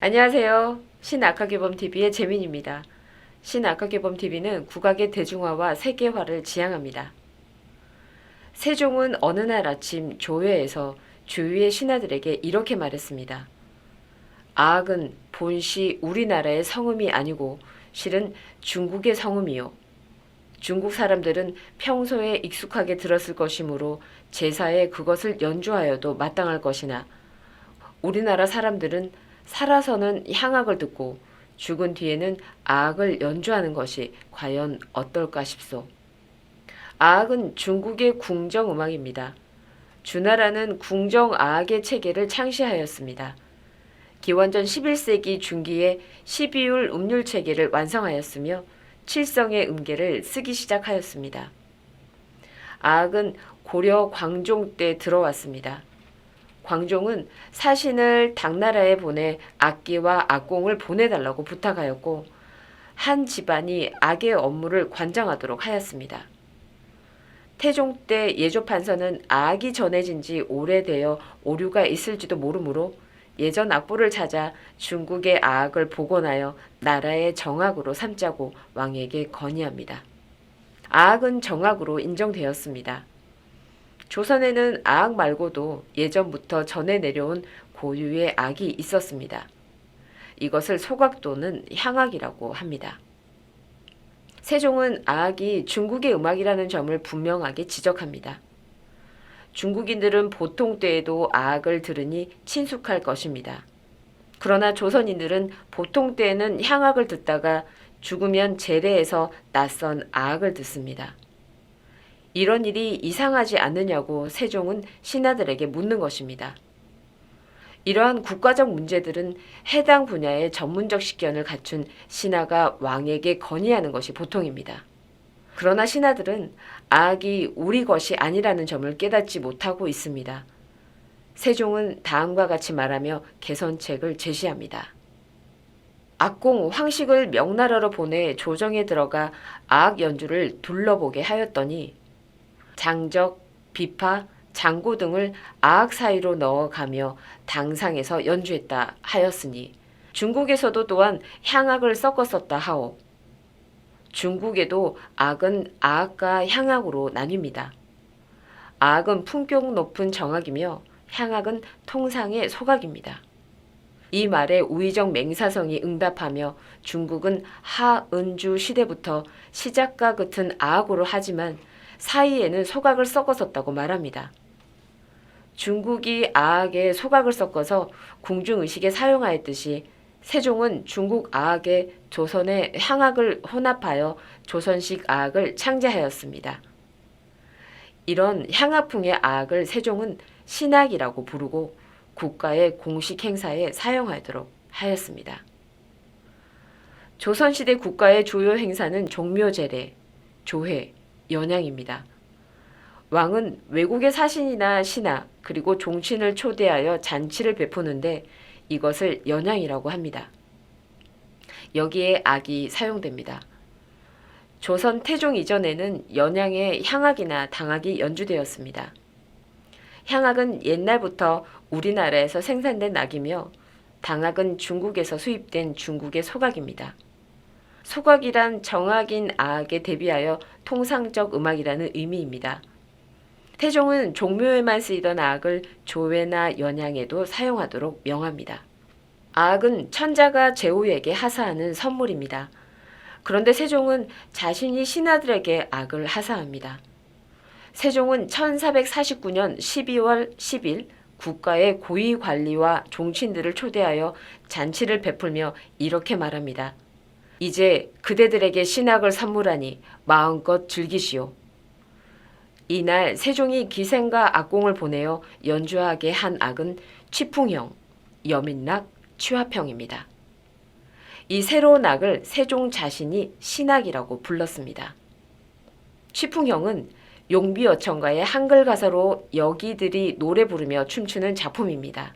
안녕하세요. 신아카개범TV의 재민입니다. 신아카개범TV는 국악의 대중화와 세계화를 지향합니다. 세종은 어느 날 아침 조회에서 주위의 신하들에게 이렇게 말했습니다. 아악은 본시 우리나라의 성음이 아니고 실은 중국의 성음이요. 중국 사람들은 평소에 익숙하게 들었을 것이므로 제사에 그것을 연주하여도 마땅할 것이나 우리나라 사람들은 살아서는 향악을 듣고 죽은 뒤에는 아악을 연주하는 것이 과연 어떨까 싶소. 아악은 중국의 궁정음악입니다. 주나라는 궁정아악의 체계를 창시하였습니다. 기원전 11세기 중기에 12율 음률 체계를 완성하였으며 칠성의 음계를 쓰기 시작하였습니다. 아악은 고려 광종 때 들어왔습니다. 광종은 사신을 당나라에 보내 악기와 악공을 보내달라고 부탁하였고 한 집안이 악의 업무를 관장하도록 하였습니다. 태종 때 예조판서는 악이 전해진 지 오래되어 오류가 있을지도 모르므로 예전 악보를 찾아 중국의 악을 복원하여 나라의 정악으로 삼자고 왕에게 건의합니다. 악은 정악으로 인정되었습니다. 조선에는 아악 말고도 예전부터 전해 내려온 고유의 악이 있었습니다. 이것을 소각 또는 향악이라고 합니다. 세종은 아악이 중국의 음악이라는 점을 분명하게 지적합니다. 중국인들은 보통 때에도 아악을 들으니 친숙할 것입니다. 그러나 조선인들은 보통 때에는 향악을 듣다가 죽으면 제례에서 낯선 아악을 듣습니다. 이런 일이 이상하지 않느냐고 세종은 신하들에게 묻는 것입니다. 이러한 국가적 문제들은 해당 분야의 전문적 식견을 갖춘 신하가 왕에게 건의하는 것이 보통입니다. 그러나 신하들은 아악이 우리 것이 아니라는 점을 깨닫지 못하고 있습니다. 세종은 다음과 같이 말하며 개선책을 제시합니다. 악공 황식을 명나라로 보내 조정에 들어가 아악 연주를 둘러보게 하였더니 장적, 비파, 장고 등을 아악 사이로 넣어가며 당상에서 연주했다 하였으니 중국에서도 또한 향악을 섞었었다 하오. 중국에도 악은 아악과 향악으로 나뉩니다. 아악은 품격 높은 정악이며 향악은 통상의 소각입니다. 이 말에 우의정 맹사성이 응답하며 중국은 하은주 시대부터 시작과 끝은 아악으로 하지만 사이에는 소각을 섞었었다고 말합니다. 중국이 아악에 소각을 섞어서 궁중의식에 사용하였듯이 세종은 중국 아악에 조선의 향악을 혼합하여 조선식 아악을 창제하였습니다. 이런 향악풍의 아악을 세종은 신악이라고 부르고 국가의 공식 행사에 사용하도록 하였습니다. 조선시대 국가의 주요 행사는 종묘제례, 조회, 연양입니다. 왕은 외국의 사신이나 신하 그리고 종친을 초대하여 잔치를 베푸는데 이것을 연양이라고 합니다. 여기에 악이 사용됩니다. 조선 태종 이전에는 연양에 향악이나 당악이 연주되었습니다. 향악은 옛날부터 우리나라에서 생산된 악이며 당악은 중국에서 수입된 중국의 소각입니다. 소각이란 정악인 아악에 대비하여 통상적 음악이라는 의미입니다. 태종은 종묘에만 쓰이던 아악을 조회나 연양에도 사용하도록 명합니다. 아악은 천자가 제후에게 하사하는 선물입니다. 그런데 세종은 자신이 신하들에게 악을 하사합니다. 세종은 1449년 12월 10일 국가의 고위 관리와 종친들을 초대하여 잔치를 베풀며 이렇게 말합니다. 이제 그대들에게 신악을 선물하니 마음껏 즐기시오. 이날 세종이 기생과 악공을 보내어 연주하게 한 악은 취풍형, 여민락, 취화평입니다. 이 새로운 악을 세종 자신이 신악이라고 불렀습니다. 취풍형은 용비어천가의 한글 가사로 여기들이 노래 부르며 춤추는 작품입니다.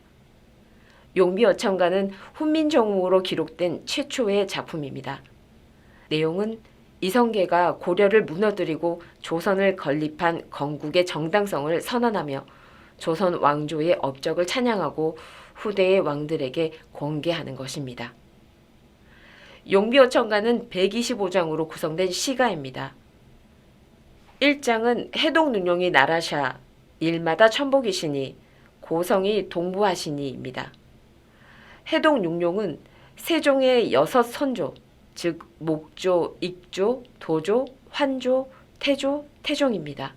용비어천가는 훈민정음으로 기록된 최초의 작품입니다. 내용은 이성계가 고려를 무너뜨리고 조선을 건립한 건국의 정당성을 선언하며 조선 왕조의 업적을 찬양하고 후대의 왕들에게 공개하는 것입니다. 용비어천가는 125장으로 구성된 시가입니다. 1장은 해동능룡이 나라샤, 일마다 천복이시니, 고성이 동부하시니입니다. 해동육룡은 세종의 6 선조, 즉 목조, 익조, 도조, 환조, 태조, 태종입니다.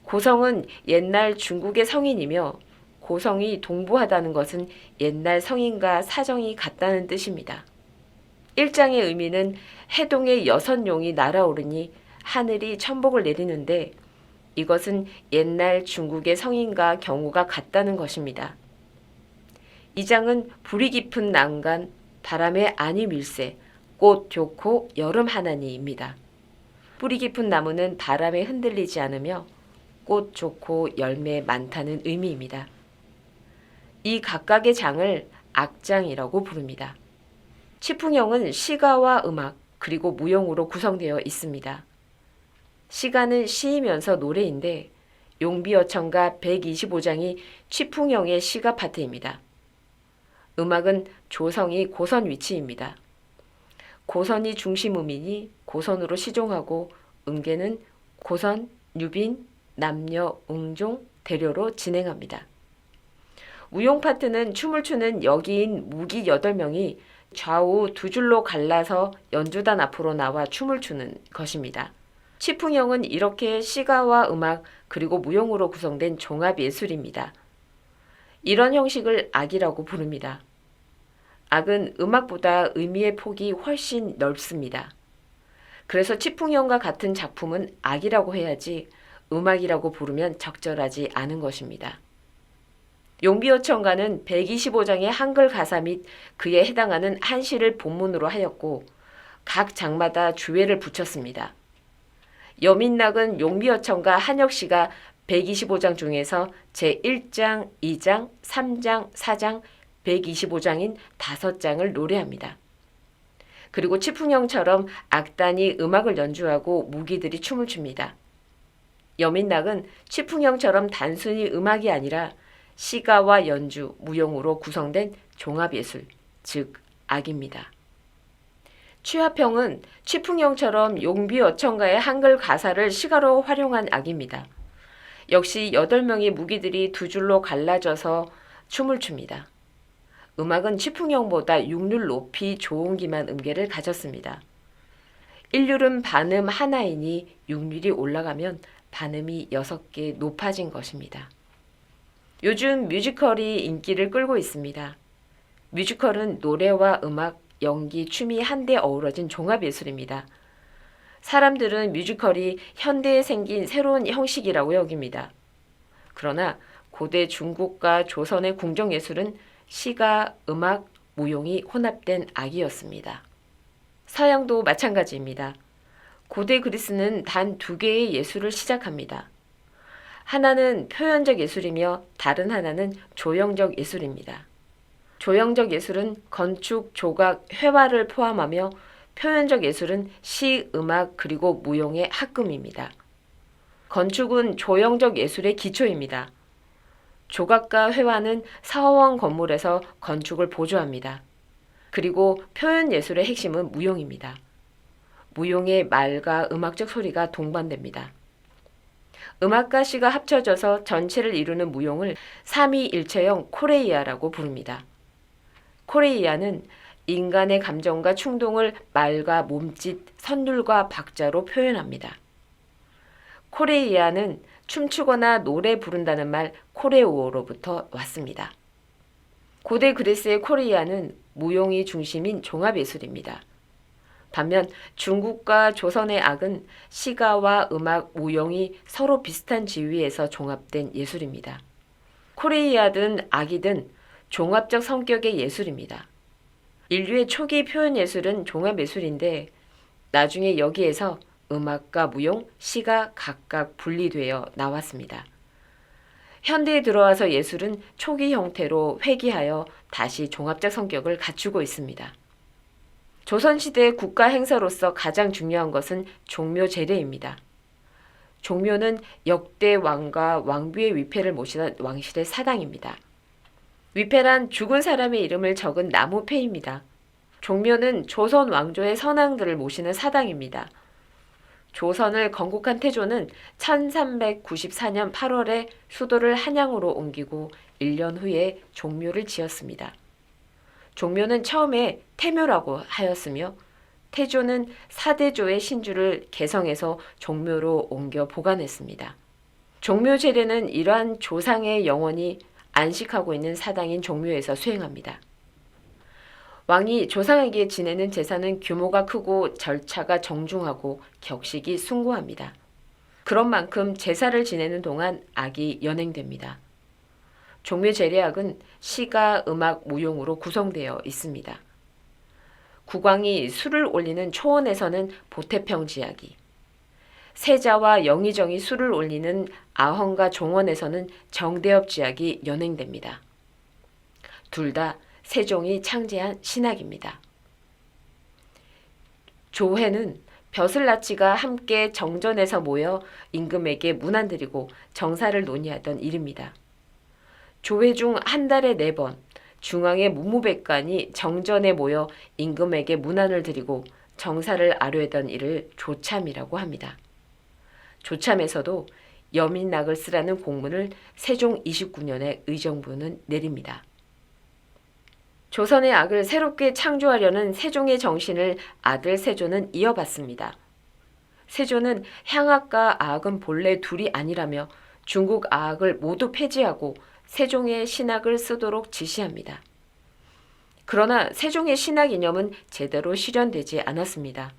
고성은 옛날 중국의 성인이며 고성이 동부하다는 것은 옛날 성인과 사정이 같다는 뜻입니다. 1장의 의미는 해동의 6용이 날아오르니 하늘이 천복을 내리는데 이것은 옛날 중국의 성인과 경우가 같다는 것입니다. 2장은 불이 깊은 난간, 바람에 안이 밀세, 꽃 좋고 여름 하나니입니다. 뿌리 깊은 나무는 바람에 흔들리지 않으며 꽃 좋고 열매 많다는 의미입니다. 이 각각의 장을 악장이라고 부릅니다. 치풍형은 시가와 음악 그리고 무용으로 구성되어 있습니다. 시가는 시이면서 노래인데 용비어천가 125장이 치풍형의 시가 파트입니다. 음악은 조성이 고선 위치입니다. 고선이 중심음이니 고선으로 시종하고 음계는 고선, 유빈, 남녀, 웅종, 대료로 진행합니다. 무용 파트는 춤을 추는 여기인 무기 8명이 좌우 2줄로 갈라서 연주단 앞으로 나와 춤을 추는 것입니다. 치풍형은 이렇게 시가와 음악 그리고 무용으로 구성된 종합예술입니다. 이런 형식을 악이라고 부릅니다. 악은 음악보다 의미의 폭이 훨씬 넓습니다. 그래서 치풍형과 같은 작품은 악이라고 해야지 음악이라고 부르면 적절하지 않은 것입니다. 용비어천가는 125장의 한글 가사 및 그에 해당하는 한시를 본문으로 하였고 각 장마다 주회를 붙였습니다. 여민락은 용비어천가 한역시가 125장 중에서 제1장, 2장, 3장, 4장, 125장인 5장을 노래합니다. 그리고 치풍형처럼 악단이 음악을 연주하고 무기들이 춤을 춥니다. 여민락은 치풍형처럼 단순히 음악이 아니라 시가와 연주, 무용으로 구성된 종합예술, 즉 악입니다. 취합형은 치풍형처럼 용비어천가의 한글 가사를 시가로 활용한 악입니다. 역시 8명의 무기들이 2줄로 갈라져서 춤을 춥니다. 음악은 치풍형보다 6률 높이 조옹기만 음계를 가졌습니다. 1률은 반음 하나이니 6률이 올라가면 반음이 6개 높아진 것입니다. 요즘 뮤지컬이 인기를 끌고 있습니다. 뮤지컬은 노래와 음악, 연기, 춤이 한데 어우러진 종합예술입니다. 사람들은 뮤지컬이 현대에 생긴 새로운 형식이라고 여깁니다. 그러나 고대 중국과 조선의 궁정예술은 시가, 음악, 무용이 혼합된 악이었습니다. 서양도 마찬가지입니다. 고대 그리스는 단 2개의 예술을 시작합니다. 하나는 표현적 예술이며 다른 하나는 조형적 예술입니다. 조형적 예술은 건축, 조각, 회화를 포함하며 표현적 예술은 시, 음악 그리고 무용의 합금입니다. 건축은 조형적 예술의 기초입니다. 조각과 회화는 사원 건물에서 건축을 보조합니다. 그리고 표현 예술의 핵심은 무용입니다. 무용의 말과 음악적 소리가 동반됩니다. 음악과 시가 합쳐져서 전체를 이루는 무용을 삼위일체형 코레이아라고 부릅니다. 코레이아는 인간의 감정과 충동을 말과 몸짓, 선율과 박자로 표현합니다. 코레이아는 춤추거나 노래 부른다는 말 코레오로부터 왔습니다. 고대 그리스의 코레이아는 무용이 중심인 종합예술입니다. 반면 중국과 조선의 악은 시가와 음악, 무용이 서로 비슷한 지위에서 종합된 예술입니다. 코레이아든 악이든 종합적 성격의 예술입니다. 인류의 초기 표현 예술은 종합예술인데 나중에 여기에서 음악과 무용, 시가 각각 분리되어 나왔습니다. 현대에 들어와서 예술은 초기 형태로 회귀하여 다시 종합적 성격을 갖추고 있습니다. 조선시대의 국가 행사로서 가장 중요한 것은 종묘 제례입니다. 종묘는 역대 왕과 왕비의 위패를 모시던 왕실의 사당입니다. 위패란 죽은 사람의 이름을 적은 나무패입니다. 종묘는 조선 왕조의 선왕들을 모시는 사당입니다. 조선을 건국한 태조는 1394년 8월에 수도를 한양으로 옮기고 1년 후에 종묘를 지었습니다. 종묘는 처음에 태묘라고 하였으며 태조는 사대조의 신주를 개성해서 종묘로 옮겨 보관했습니다. 종묘 제례는 이러한 조상의 영혼이 안식하고 있는 사당인 종묘에서 수행합니다. 왕이 조상에게 지내는 제사는 규모가 크고 절차가 정중하고 격식이 숭고합니다. 그런 만큼 제사를 지내는 동안 악이 연행됩니다. 종묘 제례악은 시가, 음악, 무용으로 구성되어 있습니다. 국왕이 술을 올리는 초원에서는 보태평지악이, 세자와 영의정이 술을 올리는 아헌과 종원에서는 정대업지악이 연행됩니다. 둘 다 세종이 창제한 신학입니다. 조회는 벼슬나치가 함께 정전에서 모여 임금에게 문안 드리고 정사를 논의하던 일입니다. 조회 중 한 달에 4번 중앙의 문무백관이 정전에 모여 임금에게 문안을 드리고 정사를 아뢰던 일을 조참이라고 합니다. 조참에서도 여민낙을 쓰라는 공문을 세종 29년에 의정부는 내립니다. 조선의 악을 새롭게 창조하려는 세종의 정신을 아들 세조는 이어받습니다. 세조는 향악과 아악은 본래 둘이 아니라며 중국 아악을 모두 폐지하고 세종의 신학을 쓰도록 지시합니다. 그러나 세종의 신학 이념은 제대로 실현되지 않았습니다.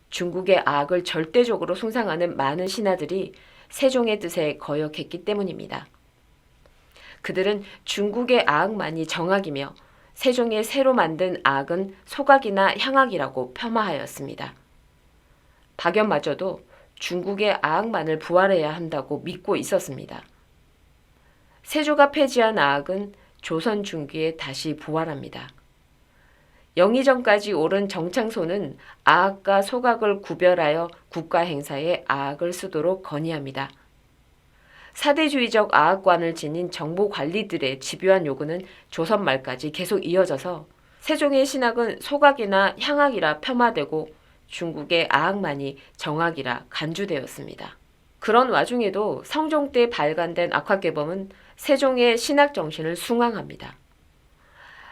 중국의 아악을 절대적으로 숭상하는 많은 신하들이 세종의 뜻에 거역했기 때문입니다. 그들은 중국의 아악만이 정악이며 세종의 새로 만든 아악은 소각이나 향악이라고 폄하하였습니다. 박연마저도 중국의 아악만을 부활해야 한다고 믿고 있었습니다. 세조가 폐지한 아악은 조선 중기에 다시 부활합니다. 영의정까지 오른 정창소는 아악과 소각을 구별하여 국가 행사에 아악을 쓰도록 건의합니다. 사대주의적 아악관을 지닌 정보관리들의 집요한 요구는 조선 말까지 계속 이어져서 세종의 신학은 소각이나 향악이라 폄하되고 중국의 아악만이 정악이라 간주되었습니다. 그런 와중에도 성종 때 발간된 악화개범은 세종의 신학 정신을 숭앙합니다.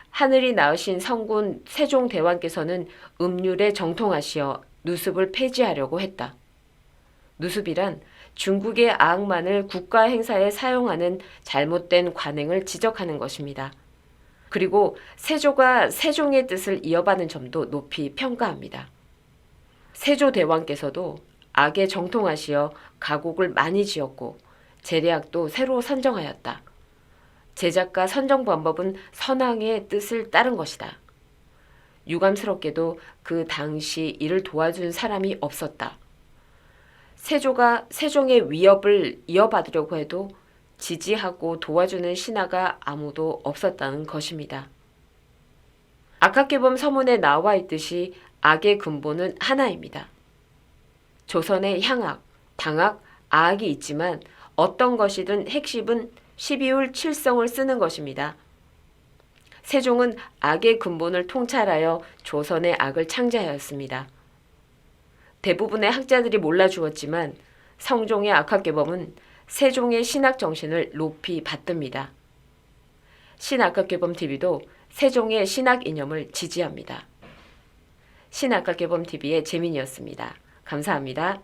하늘이 낳으신 성군 세종대왕께서는 음률에 정통하시어 누습을 폐지하려고 했다. 누습이란 중국의 아악만을 국가 행사에 사용하는 잘못된 관행을 지적하는 것입니다. 그리고 세조가 세종의 뜻을 이어받는 점도 높이 평가합니다. 세조대왕께서도 악에 정통하시어 가곡을 많이 지었고 제례악도 새로 선정하였다. 제작과 선정 방법은 선왕의 뜻을 따른 것이다. 유감스럽게도 그 당시 이를 도와준 사람이 없었다. 세조가 세종의 위협을 이어받으려고 해도 지지하고 도와주는 신하가 아무도 없었다는 것입니다. 악화개범 서문에 나와 있듯이 악의 근본은 하나입니다. 조선의 향악, 당악, 아악이 있지만 어떤 것이든 핵심은 12울 7성을 쓰는 것입니다. 세종은 악의 근본을 통찰하여 조선의 악을 창제하였습니다. 대부분의 학자들이 몰라주었지만 성종의 악화개범은 세종의 신학 정신을 높이 받듭니다. 신악화개범TV도 세종의 신학 이념을 지지합니다. 신악화개범TV의 재민이었습니다. 감사합니다.